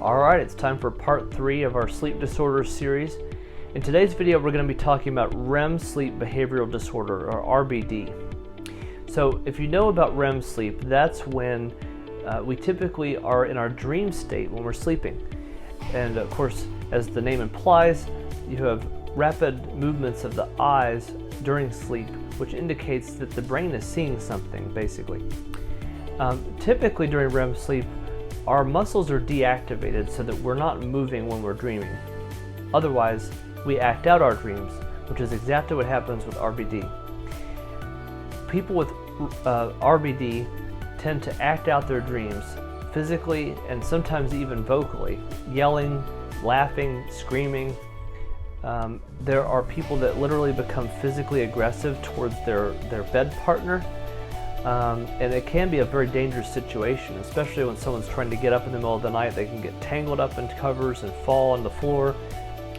Alright, it's time for part 3 of our sleep disorders series. In today's video we're going to be talking about REM Sleep Behavioral Disorder, or RBD. So if you know about REM sleep, that's when we typically are in our dream state when we're sleeping. And of course, as the name implies, you have rapid movements of the eyes during sleep, which indicates that the brain is seeing something, basically. Typically during REM sleep, our muscles are deactivated so that we're not moving when we're dreaming. Otherwise, we act out our dreams, which is exactly what happens with RBD. People with RBD tend to act out their dreams physically and sometimes even vocally, yelling, laughing, screaming. There are people that literally become physically aggressive towards their bed partner. And it can be a very dangerous situation, especially when someone's trying to get up in the middle of the night. They can get tangled up in covers and fall on the floor.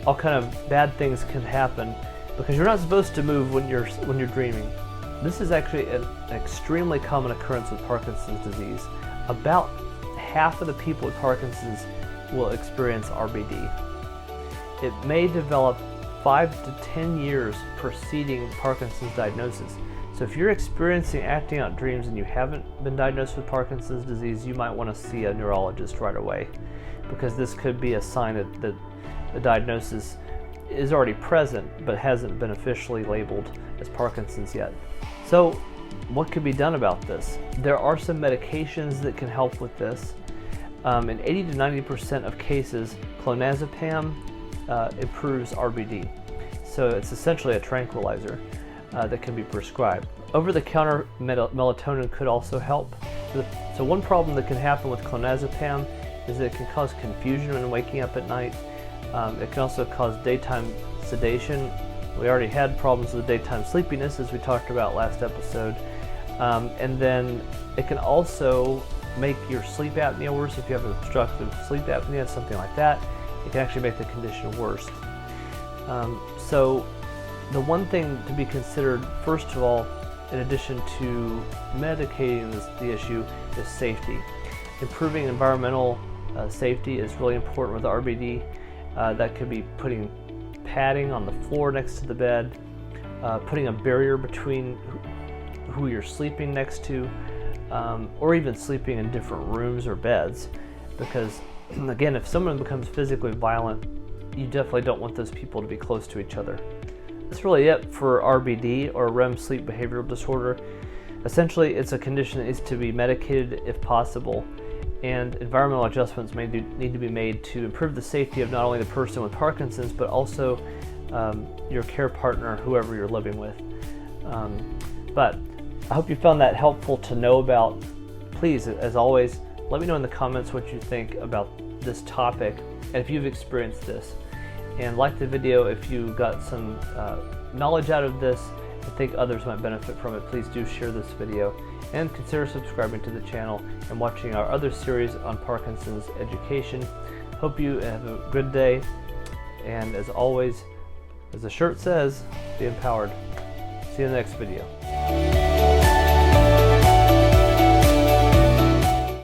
All kind of bad things can happen because you're not supposed to move when you're dreaming. This is actually an extremely common occurrence with Parkinson's disease. About half of the people with Parkinson's will experience RBD. It may develop 5 to 10 years preceding Parkinson's diagnosis. So if you're experiencing acting out dreams and you haven't been diagnosed with Parkinson's disease, you might want to see a neurologist right away, because this could be a sign that the diagnosis is already present but hasn't been officially labeled as Parkinson's yet. So what could be done about this? There are some medications that can help with this. In 80 to 90% of cases, clonazepam improves RBD. So it's essentially a tranquilizer that can be prescribed. Over-the-counter melatonin could also help. So one problem that can happen with clonazepam is that it can cause confusion when waking up at night. It can also cause daytime sedation. We already had problems with daytime sleepiness, as we talked about last episode. And then it can also make your sleep apnea worse. If you have obstructive sleep apnea, something like that, it can actually make the condition worse. So the one thing to be considered, first of all, in addition to medicating the issue, is safety. Improving environmental safety is really important with RBD. That could be putting padding on the floor next to the bed, putting a barrier between who you're sleeping next to, or even sleeping in different rooms or beds. Because, again, if someone becomes physically violent, you definitely don't want those people to be close to each other. That's really it for RBD, or REM Sleep Behavioral Disorder. Essentially, it's a condition that needs to be medicated if possible, and environmental adjustments may need to be made to improve the safety of not only the person with Parkinson's, but also your care partner, whoever you're living with. But I hope you found that helpful to know about. Please, as always, let me know in the comments what you think about this topic and if you've experienced this. And like the video if you got some knowledge out of this and think others might benefit from it. Please do share this video and consider subscribing to the channel and watching our other series on Parkinson's education. Hope you have a good day, and as always, as the shirt says, be empowered. See you in the next video.